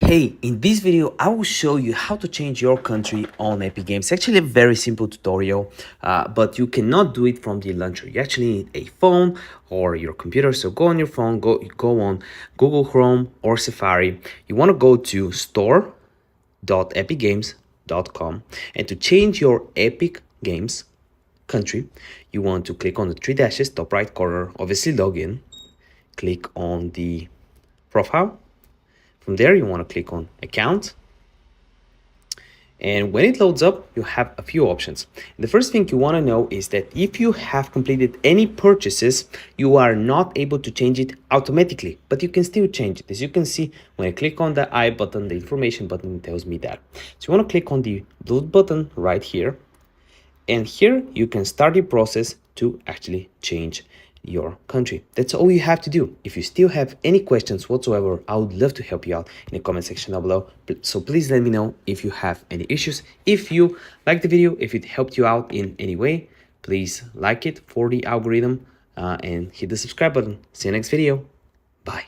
Hey, in this video, I will show you how to change your country on Epic Games. Actually, a very simple tutorial, but you cannot do it from the launcher. You actually need a phone or your computer. So go on your phone, go on Google Chrome or Safari. You want to go to store.epicgames.com, and to change your Epic Games country, you want to click on the three dashes, top right corner, obviously login, click on the profile. From there, you want to click on account. And when it loads up, you have a few options. The first thing you want to know is that if you have completed any purchases, you are not able to change it automatically, but you can still change it. As you can see, when I click on the I button, the information button tells me that. So you want to click on the blue button right here. And here you can start the process to actually change your country. That's all you have to do. If you still have any questions whatsoever, I would love to help you out in the comment section down below. So please let me know if you have any issues. If you like the video, if it helped you out in any way, please like it for the algorithm and hit the subscribe button. See you next video.